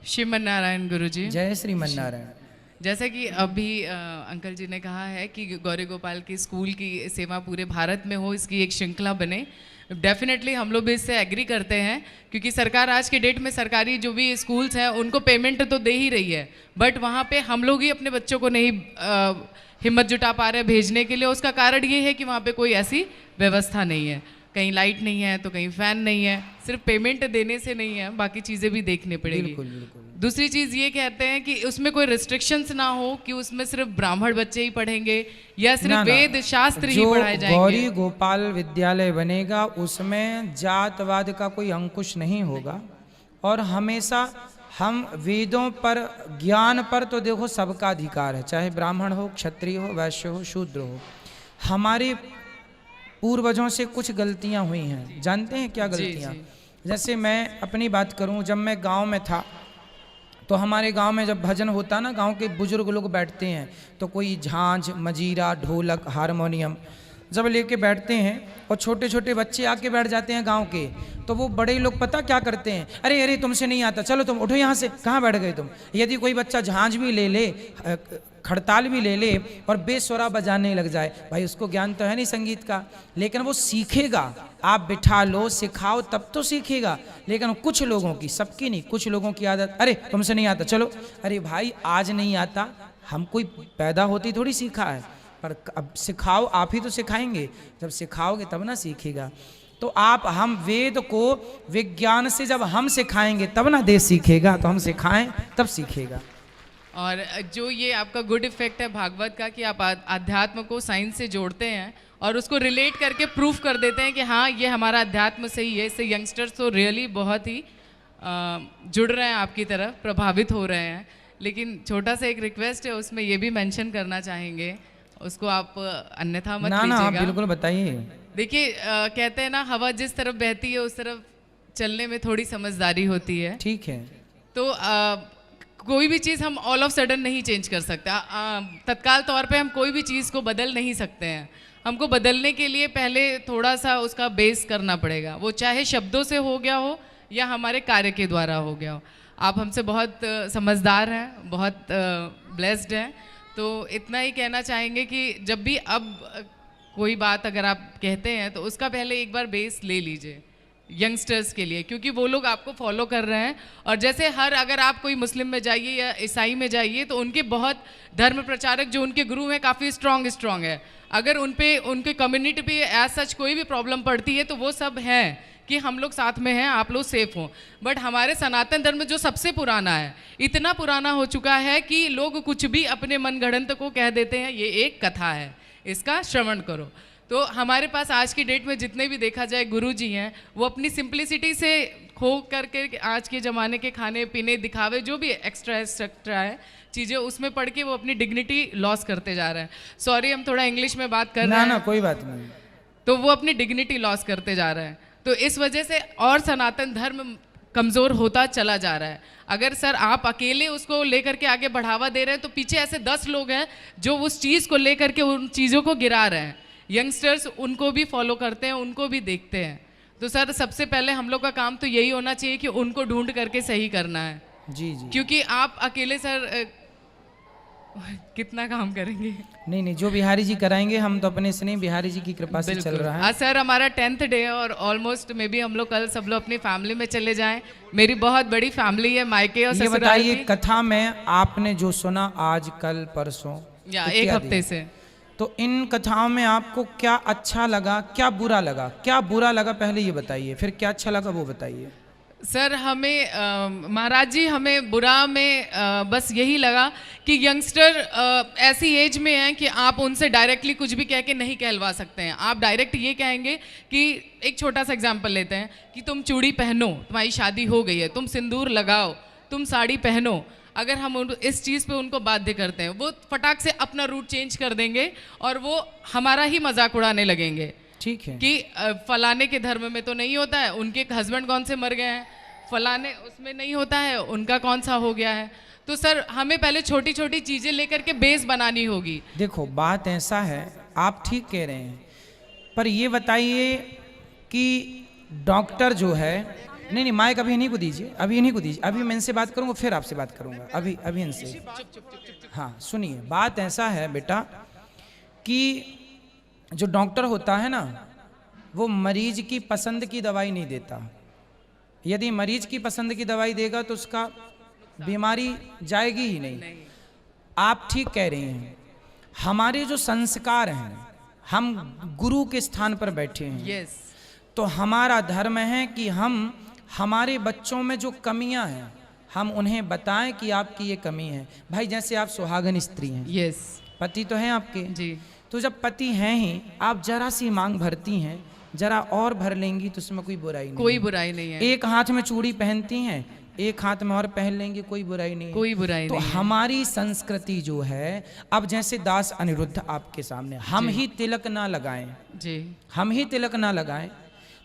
श्रीमन नारायण गुरुजी। जय श्रीमन नारायण। जैसा कि अभी अंकल जी ने कहा है कि गौरी गोपाल की स्कूल की सेवा पूरे भारत में हो, इसकी एक श्रृंखला बने। डेफिनेटली हम लोग भी इससे एग्री करते हैं, क्योंकि सरकार आज के डेट में सरकारी जो भी स्कूल्स हैं उनको पेमेंट तो दे ही रही है, बट वहाँ पे हम लोग ही अपने बच्चों को नहीं हिम्मत जुटा पा रहे हैं भेजने के लिए। उसका कारण ये है कि वहाँ पे कोई ऐसी व्यवस्था नहीं है, कहीं लाइट नहीं है तो कहीं फैन नहीं है। सिर्फ पेमेंट देने से नहीं है, बाकी चीज़ें भी देखनी पड़ेगी। बिल्कुल बिल्कुल। दूसरी चीज़ ये कहते हैं कि उसमें कोई रिस्ट्रिक्शंस ना हो कि उसमें सिर्फ ब्राह्मण बच्चे ही पढ़ेंगे या सिर्फ वेद शास्त्र ही पढ़ाए जाएंगे। गौरी गोपाल विद्यालय बनेगा उसमें जातवाद का कोई अंकुश नहीं होगा, और हमेशा हम वेदों पर, ज्ञान पर तो देखो सबका अधिकार है, चाहे ब्राह्मण हो, क्षत्रिय हो, वैश्य हो, शूद्र हो। हमारे पूर्वजों से कुछ गलतियां हुई हैं, जानते हैं क्या गलतियां? जैसे मैं अपनी बात करूं, जब मैं गांव में था तो हमारे गांव में जब भजन होता ना, गांव के बुजुर्ग लोग बैठते हैं तो कोई झांझ, मजीरा, ढोलक, हारमोनियम जब लेके बैठते हैं और छोटे छोटे बच्चे आके बैठ जाते हैं गांव के, तो वो बड़े लोग पता क्या करते हैं, अरे अरे तुमसे नहीं आता, चलो तुम उठो यहाँ से, कहाँ बैठ गए तुम। यदि कोई बच्चा झांझ भी ले ले, खड़ताल भी ले ले और बेसुरा बजाने लग जाए, भाई उसको ज्ञान तो है नहीं संगीत का, लेकिन वो सीखेगा। आप बिठा लो, सिखाओ, तब तो सीखेगा। लेकिन कुछ लोगों की, सबकी नहीं, कुछ लोगों की आदत, अरे तुमसे नहीं आता, चलो। अरे भाई आज नहीं आता, हम कोई पैदा होती थोड़ी सीखा है, पर अब सिखाओ, आप ही तो सिखाएंगे, जब सिखाओगे तब ना सीखेगा। तो हम वेद को विज्ञान से जब हम सिखाएंगे तब ना देश सीखेगा, तो हम सिखाएं तब सीखेगा। और जो ये आपका गुड इफेक्ट है भागवत का, कि आप अध्यात्म को साइंस से जोड़ते हैं और उसको रिलेट करके प्रूफ कर देते हैं कि हाँ ये हमारा अध्यात्म सही है, इससे यंगस्टर्स तो रियली बहुत ही जुड़ रहे हैं आपकी तरफ, प्रभावित हो रहे हैं। लेकिन छोटा सा एक रिक्वेस्ट है, उसमें ये भी मेंशन करना चाहेंगे, उसको आप अन्यथा मत लीजिएगा। ना बिल्कुल बताइए। देखिए कहते हैं ना, हवा जिस तरफ बहती है उस तरफ चलने में थोड़ी समझदारी होती है। ठीक है। तो कोई भी चीज़ हम ऑल ऑफ सडन नहीं चेंज कर सकते। तत्काल तौर पे हम कोई भी चीज़ को बदल नहीं सकते हैं। हमको बदलने के लिए पहले थोड़ा सा उसका बेस करना पड़ेगा, वो चाहे शब्दों से हो गया हो या हमारे कार्य के द्वारा हो गया हो। आप हमसे बहुत समझदार हैं, बहुत ब्लेस्ड हैं, तो इतना ही कहना चाहेंगे कि जब भी अब कोई बात अगर आप कहते हैं तो उसका पहले एक बार बेस ले लीजिए यंगस्टर्स के लिए, क्योंकि वो लोग आपको फॉलो कर रहे हैं। और जैसे अगर आप कोई मुस्लिम में जाइए या ईसाई में जाइए तो उनके बहुत धर्म प्रचारक जो उनके गुरु हैं काफ़ी स्ट्रांग है। अगर उनके कम्युनिटी पे एज सच कोई भी प्रॉब्लम पड़ती है तो वो सब हैं कि हम लोग साथ में हैं, आप लोग सेफ हों। बट हमारे सनातन धर्म जो सबसे पुराना है, इतना पुराना हो चुका है कि लोग कुछ भी अपने मनगढ़ंत को कह देते हैं, ये एक कथा है, इसका श्रवण करो। तो हमारे पास आज की डेट में जितने भी देखा जाए गुरु जी हैं, वो अपनी सिंप्लिसिटी से खो करके आज के ज़माने के खाने पीने, दिखावे, जो भी एक्स्ट्रा है चीज़ें, उसमें पढ़ के वो अपनी डिग्निटी लॉस करते जा रहे हैं। सॉरी हम थोड़ा इंग्लिश में बात कर रहे हैं। ना कोई बात नहीं। तो वो अपनी डिग्निटी लॉस करते जा रहे हैं, तो इस वजह से और सनातन धर्म कमज़ोर होता चला जा रहा है। अगर सर आप अकेले उसको लेकर के आगे बढ़ावा दे रहे हैं तो पीछे ऐसे 10 लोग हैं जो उस चीज़ को लेकर के उन चीज़ों को गिरा रहे हैं। यंगस्टर्स उनको भी फॉलो करते हैं, उनको भी देखते हैं। तो सर सबसे पहले हम लोग का काम तो यही होना चाहिए कि उनको ढूंढ करके सही करना है। जी। क्योंकि आप अकेले सर कितना काम करेंगे। नहीं, जो बिहारी जी कराएंगे, हम तो अपने से नहीं, बिहारी जी की कृपा से चल रहा है। आज सर हमारा 10th डे है और ऑलमोस्ट मे बी हम लोग कल सब लोग अपनी फैमिली में चले जाएं। मेरी बहुत बड़ी फैमिली है, मायके और ससुराल। ये बताइए, कथा में आपने जो सुना आज, कल, परसों या एक हफ्ते से, तो इन कथाओं में आपको क्या अच्छा लगा, क्या बुरा लगा? क्या बुरा लगा पहले ये बताइए, फिर क्या अच्छा लगा वो बताइए। सर हमें महाराज जी, हमें बुरा में बस यही लगा कि यंगस्टर ऐसी एज में हैं कि आप उनसे डायरेक्टली कुछ भी कह के नहीं कहलवा सकते हैं। आप डायरेक्ट ये कहेंगे कि, एक छोटा सा एग्जांपल लेते हैं कि तुम चूड़ी पहनो, तुम्हारी शादी हो गई है, तुम सिंदूर लगाओ, तुम साड़ी पहनो। अगर हम इस चीज़ पे उनको बाध्य करते हैं, वो फटाक से अपना रूट चेंज कर देंगे और वो हमारा ही मजाक उड़ाने लगेंगे। ठीक है कि फलाने के धर्म में तो नहीं होता है, उनके हस्बैंड कौन से मर गए हैं, फलाने उसमें नहीं होता है, उनका कौन सा हो गया है। तो सर हमें पहले छोटी छोटी चीज़ें लेकर के बेस बनानी होगी। देखो बात ऐसा है, आप ठीक कह रहे हैं, पर ये बताइए कि डॉक्टर जो है नहीं माइक अभी इन्हीं को दीजिए, अभी इन्हीं को दीजिए, अभी मैं इनसे बात करूंगा फिर आपसे बात करूंगा, अभी इनसे। हाँ सुनिए, बात ऐसा है बेटा कि जो डॉक्टर होता है ना वो मरीज की पसंद की दवाई नहीं देता। यदि मरीज की पसंद की दवाई देगा तो उसका बीमारी जाएगी ही नहीं। आप ठीक कह रही हैं, हमारे जो संस्कार हैं, हम गुरु के स्थान पर बैठे हैं। यस। तो हमारा धर्म है कि हम हमारे बच्चों में जो कमियां हैं हम उन्हें बताएं कि आपकी ये कमी है। भाई जैसे आप सुहागन स्त्री हैं, यस, पति तो हैं आपके जी, तो जब पति हैं ही, आप जरा सी मांग भरती हैं, जरा और भर लेंगी तो उसमें कोई बुराई नहीं, कोई बुराई नहीं है। एक हाथ में चूड़ी पहनती हैं, एक हाथ में और पहन लेंगे, कोई बुराई नहीं, कोई बुराई तो नहीं है। हमारी संस्कृति जो है, अब जैसे दास अनिरुद्ध आपके सामने, हम ही तिलक ना लगाएं, जी, हम ही तिलक ना लगाएं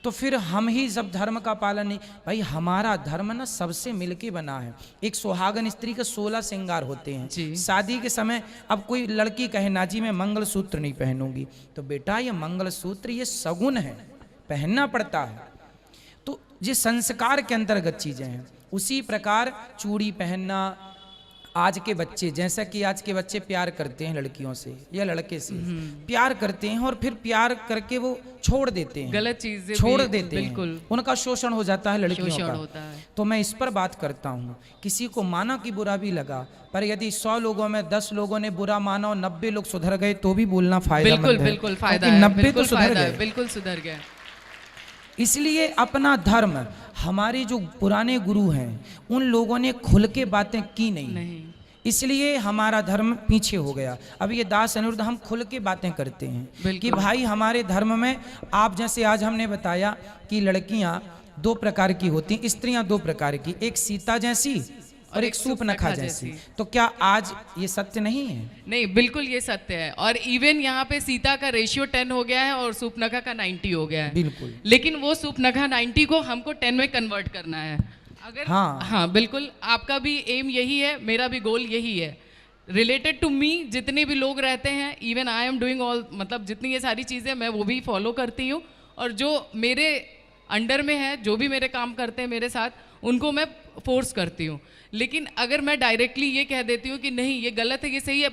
तो फिर हम ही सब धर्म का पालन नहीं। भाई हमारा धर्म ना सबसे मिलके बना है। एक सुहागन स्त्री के 16 श्रृंगार होते हैं जी। शादी के समय। अब कोई लड़की कहे ना जी मैं मंगलसूत्र नहीं पहनूंगी, तो बेटा ये मंगलसूत्र ये सगुन है, पहनना पड़ता है। तो ये संस्कार के अंतर्गत चीजें हैं। उसी प्रकार चूड़ी पहनना, आज के बच्चे, जैसा कि आज के बच्चे प्यार करते हैं लड़कियों से या लड़के से, प्यार करते हैं और फिर प्यार करके वो छोड़ देते हैं, गलत चीजें छोड़ भी, देते हैं, बिल्कुल उनका शोषण हो जाता है लड़कियों शोषण का। होता है। तो मैं इस पर बात करता हूँ, किसी को माना कि बुरा भी लगा, पर यदि 100 लोगों में 10 लोगों ने बुरा माना और 90 लोग सुधर गए तो भी बोलना फायदा बिल्कुल बिल्कुल फायदा है, 90 तो बिल्कुल सुधर फायदा है, गए। बिल्कुल सुधर गया। इसलिए अपना धर्म, हमारे जो पुराने गुरु हैं उन लोगों ने खुल के बातें की नहीं, इसलिए हमारा धर्म पीछे हो गया। अब ये दास अनिरुद्ध हम खुल के बातें करते हैं कि भाई हमारे धर्म में, आप जैसे आज हमने बताया कि लड़कियां 2 प्रकार की होती हैं, स्त्रियां 2 प्रकार की, एक सीता जैसी और एक सूपनखा जैसी। तो क्या आज ये सत्य नहीं है? नहीं, बिल्कुल ये सत्य है। और इवन यहाँ पे सीता का रेशियो 10 हो गया है और सूपनखा का 90 हो गया है। बिल्कुल। लेकिन वो सूपनखा 90 को हमको 10 में कन्वर्ट करना है। अगर हाँ बिल्कुल, आपका भी एम यही है, मेरा भी गोल यही है। रिलेटेड टू मी जितने भी लोग रहते हैं, even I am doing all, मतलब जितनी ये सारी चीज़ें मैं वो भी फॉलो करती हूँ, और जो मेरे अंडर में है, जो भी मेरे काम करते हैं मेरे साथ, उनको मैं फोर्स करती हूँ। लेकिन अगर मैं डायरेक्टली ये कह देती हूँ कि नहीं ये गलत है, ये सही है,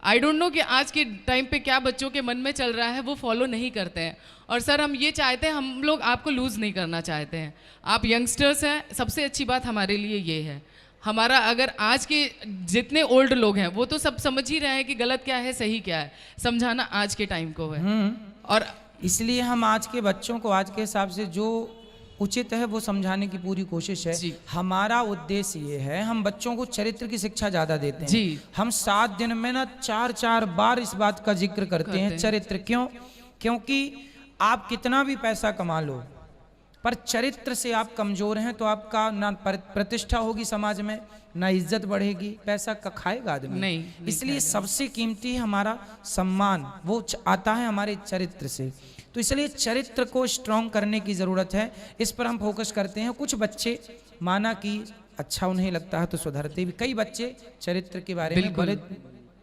आई डोंट नो कि आज के टाइम पे क्या बच्चों के मन में चल रहा है, वो फॉलो नहीं करते हैं। और सर हम ये चाहते हैं, हम लोग आपको लूज़ नहीं करना चाहते हैं। आप यंगस्टर्स हैं, सबसे अच्छी बात हमारे लिए ये है, हमारा अगर आज के जितने ओल्ड लोग हैं वो तो सब समझ ही रहे हैं कि गलत क्या है सही क्या है, समझाना आज के टाइम को है। और इसलिए हम आज के बच्चों को आज के हिसाब से जो उचित है वो समझाने की पूरी कोशिश है। हमारा उद्देश्य ये है, हम बच्चों को चरित्र की शिक्षा ज़्यादा देते हैं। जी। हम 7 दिन में ना 4-4 बार इस बात का जिक्र करते हैं, चरित्र। क्यों? क्योंकि आप कितना भी पैसा कमा लो, पर चरित्र से आप कमजोर हैं तो आपका ना प्रतिष्ठा होगी समाज में, ना इज्जत बढ़ेगी, पैसा का खाएगा आदमी नहीं। इसलिए सबसे कीमती हमारा सम्मान वो आता है हमारे चरित्र से। तो इसलिए चरित्र को स्ट्रॉन्ग करने की ज़रूरत है, इस पर हम फोकस करते हैं। कुछ बच्चे माना कि अच्छा उन्हें लगता है तो सुधरते भी, कई बच्चे चरित्र के बारे में बड़े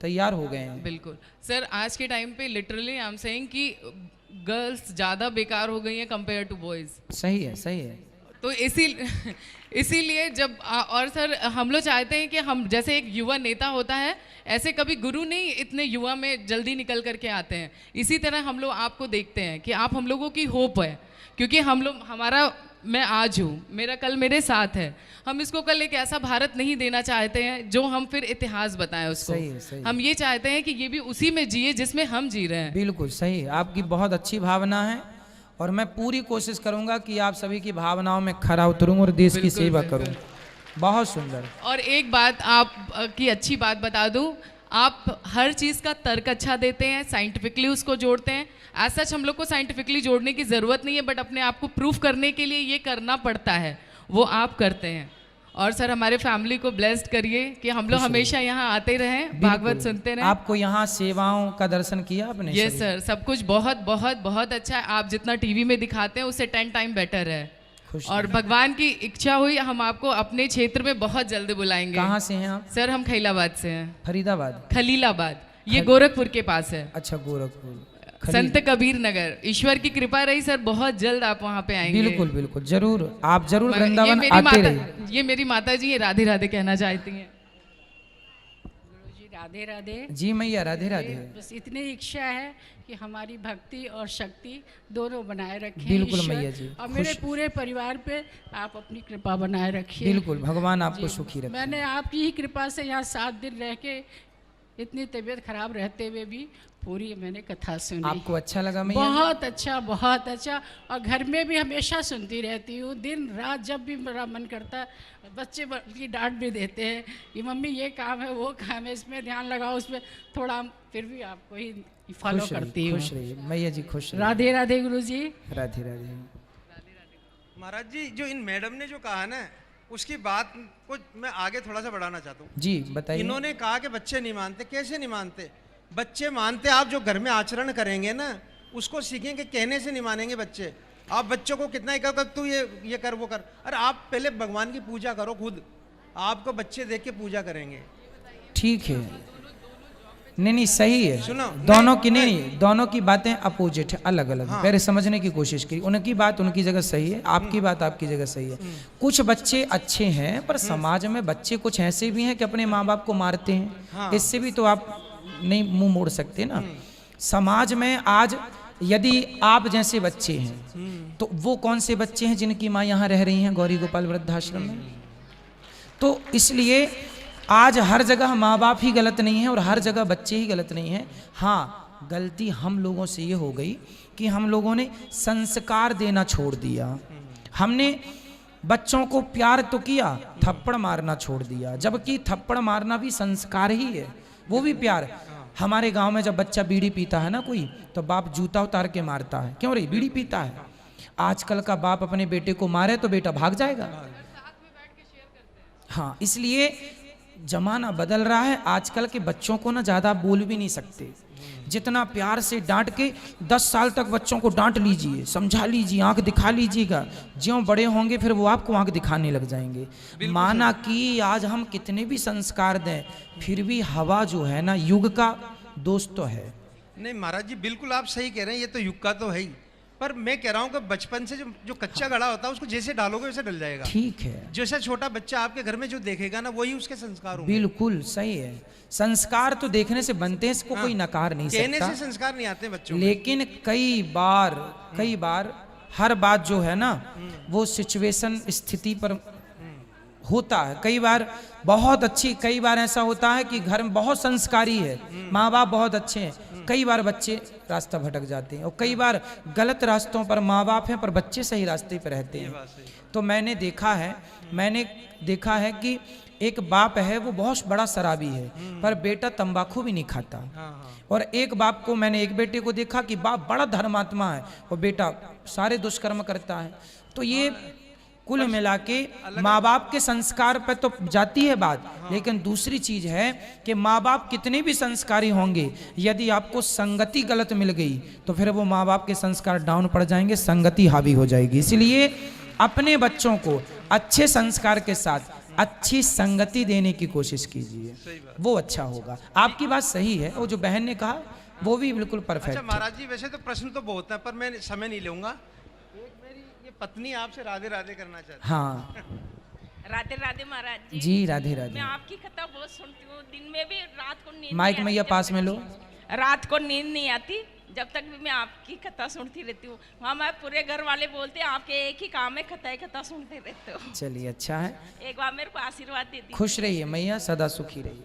तैयार हो गए हैं। बिल्कुल सर, आज के टाइम पे लिटरली आई एम सेइंग कि गर्ल्स ज़्यादा बेकार हो गई हैं कंपेयर टू बॉयज़। सही है, सही है। तो इसीलिए जब और सर हम लोग चाहते हैं कि हम जैसे एक युवा नेता होता है, ऐसे कभी गुरु नहीं इतने युवा में जल्दी निकल करके आते हैं, इसी तरह हम लोग आपको देखते हैं कि आप हम लोगों की होप है। क्योंकि हम लोग, हमारा, मैं आज हूँ, मेरा कल मेरे साथ है, हम इसको कल एक ऐसा भारत नहीं देना चाहते हैं जो हम फिर इतिहास बताएं उसको। सही है, सही। हम ये चाहते हैं कि ये भी उसी में जिए जिसमें हम जी रहे हैं। बिल्कुल सही है, आपकी बहुत अच्छी भावना है और मैं पूरी कोशिश करूंगा कि आप सभी की भावनाओं में खरा उतरूं और देश की सेवा करूं। बहुत सुंदर। और एक बात आप की अच्छी बात बता दूं, आप हर चीज़ का तर्क अच्छा देते हैं, साइंटिफिकली उसको जोड़ते हैं। एज सच हम लोग को साइंटिफिकली जोड़ने की ज़रूरत नहीं है, बट अपने आप को प्रूफ करने के लिए ये करना पड़ता है, वो आप करते हैं। और सर हमारे फैमिली को ब्लेस्ड करिए कि हम लोग हमेशा यहाँ आते रहें, भागवत सुनते रहें। आपको यहाँ सेवाओं का दर्शन किया आपने? यस सर, सब कुछ बहुत बहुत बहुत अच्छा है। आप जितना टीवी में दिखाते हैं उससे 10 टाइम बेटर है। और भगवान की इच्छा हुई हम आपको अपने क्षेत्र में बहुत जल्द बुलाएंगे। कहाँ से हैं आप? सर हम खलीलाबाद से हैं। फरीदाबाद? खलीलाबाद, ये गोरखपुर के पास है। अच्छा, गोरखपुर। संत कबीर नगर। ईश्वर की कृपा रही सर, बहुत जल्द आप वहाँ पे आएंगे। बिल्कुल बिल्कुल, जरूर आप जरूर ये वृंदावन मेरी आते माता, रहिए। ये मेरी माता जी ये राधे राधे कहना चाहती हैं। गुरुजी राधे राधे। जी मैया राधे राधे। बस इतनी इच्छा है कि हमारी भक्ति और शक्ति दोनों बनाए रखें बिल्कुल ईश्वर, मैया जी, और मेरे खुश- पूरे परिवार पे आप अपनी कृपा बनाए रखिए। बिल्कुल, भगवान आपको सुखी रखे। मैंने आपकी ही कृपा से यहाँ 7 दिन रह के इतनी तबीयत खराब रहते हुए भी पूरी मैंने कथा सुनी। आपको अच्छा लगा मैया? बहुत अच्छा, बहुत अच्छा। और घर में भी हमेशा सुनती रहती हूँ, दिन रात जब भी मेरा मन करता है। बच्चे की डांट भी देते हैं कि मम्मी ये काम है वो काम है, इसमें ध्यान लगाओ, उसमें थोड़ा, फिर भी आपको ही फॉलो खुश करती रहिए, हूँ। खुश रहिए मैया जी, खुश रहिए। राधे राधे गुरुजी। राधे राधे। महाराज जी, जो इन मैडम ने जो कहा ना, उसकी बात को मैं आगे थोड़ा सा बढ़ाना चाहता हूँ। जी बताइए। इन्होंने कहा कि बच्चे नहीं मानते। कैसे नहीं मानते? बच्चे मानते, आप जो घर में आचरण करेंगे ना उसको सीखेंगे, कहने से नहीं मानेंगे बच्चे। आप बच्चों को कितना ही कहो कि तू ये कर वो कर, अरे आप पहले भगवान की पूजा करो खुद, आपको बच्चे देख के पूजा करेंगे। ठीक है, नहीं नहीं सही है। सुनो, दोनों की नहीं, दोनों की बातें अपोजिट है, अलग अलग है। पहले समझने की कोशिश की। उनकी बात उनकी जगह सही है, आपकी बात आपकी जगह सही है। कुछ बच्चे अच्छे हैं, पर समाज में बच्चे कुछ ऐसे भी हैं कि अपने माँ बाप को मारते हैं। इससे भी तो आप नहीं मुंह मोड़ सकते ना। समाज में आज यदि आप जैसे बच्चे हैं तो वो कौन से बच्चे हैं जिनकी माँ यहाँ रह रही हैं गौरी गोपाल वृद्धाश्रम में? तो इसलिए आज हर जगह माँ बाप ही गलत नहीं है और हर जगह बच्चे ही गलत नहीं हैं। हाँ, गलती हम लोगों से ये हो गई कि हम लोगों ने संस्कार देना छोड़ दिया। हमने बच्चों को प्यार तो किया, थप्पड़ मारना छोड़ दिया, जबकि थप्पड़ मारना भी संस्कार ही है, वो भी प्यार। हमारे गांव में जब बच्चा बीड़ी पीता है ना कोई, तो बाप जूता उतार के मारता है, क्यों रे बीड़ी पीता है। आजकल का बाप अपने बेटे को मारे तो बेटा भाग जाएगा। हाँ, इसलिए जमाना बदल रहा है। आजकल के बच्चों को ना ज़्यादा बोल भी नहीं सकते। जितना प्यार से डांट के 10 साल तक बच्चों को डांट लीजिए, समझा लीजिए, आंख दिखा लीजिएगा, ज्यों बड़े होंगे फिर वो आपको आंख दिखाने लग जाएंगे। माना कि आज हम कितने भी संस्कार दें, फिर भी हवा जो है ना, युग का दोस्त तो है। नहीं महाराज जी, बिल्कुल आप सही कह रहे हैं, ये तो युग का तो है ही। पर मैं कह रहा हूँ कि बचपन से जो कच्चा गड़ा होता है उसको जैसे डालोगे वैसे डल जाएगा। ठीक है, जैसे छोटा बच्चा आपके घर में जो देखेगा ना वही उसके संस्कार होंगे। बिल्कुल सही है। संस्कार तो देखने से बनते हैं, इसको कोई नकार नहीं कहने सकता। से संस्कार नहीं आते बच्चों में। लेकिन कई बार हर बात जो है ना वो सिचुएशन स्थिति पर होता है। कई बार बहुत अच्छी, कई बार ऐसा होता है कि घर में बहुत संस्कारी है, माँ बाप बहुत अच्छे हैं, कई बार बच्चे रास्ता भटक जाते हैं, और कई बार गलत रास्तों पर माँ बाप हैं पर बच्चे सही रास्ते पर रहते हैं। तो मैंने देखा है कि एक बाप है वो बहुत बड़ा शराबी है पर बेटा तंबाकू भी नहीं खाता। और एक बाप को, मैंने एक बेटे को देखा कि बाप बड़ा धर्मात्मा है और बेटा सारे दुष्कर्म करता है। तो ये कुल मिला के माँ बाप के संस्कार पर तो जाती है बात, लेकिन दूसरी चीज है कि माँ बाप कितने भी संस्कारी होंगे, यदि आपको संगति गलत मिल गई तो फिर वो माँ बाप के संस्कार डाउन पड़ जाएंगे, संगति हावी हो जाएगी। इसलिए अपने बच्चों को अच्छे संस्कार के साथ अच्छी संगति देने की कोशिश कीजिए, वो अच्छा होगा। आपकी बात सही है, वो जो बहन ने कहा वो भी बिल्कुल परफेक्ट अच्छा है। महाराज जी, वैसे तो प्रश्न तो बहुत है पर मैं समय नहीं लूंगा। एक मेरी ये पत्नी आपसे राधे राधे करना चाहती है। हाँ राधे राधे महाराज जी। जी, राधे मैं राधे। आपकी कथा बहुत सुनती हूँ, दिन में भी, रात को नींद माइक नहीं मैया आती। पास में लो। रात को नींद नहीं आती, जब तक भी मैं आपकी कथा सुनती रहती हूँ। वहाँ मैं पूरे घर वाले बोलते हैं आपके एक ही काम है, कथा सुनते रहते हो। चलिए अच्छा है, एक बार मेरे को आशीर्वाद दे दी। खुश रहिए मैया, सदा सुखी रहिए।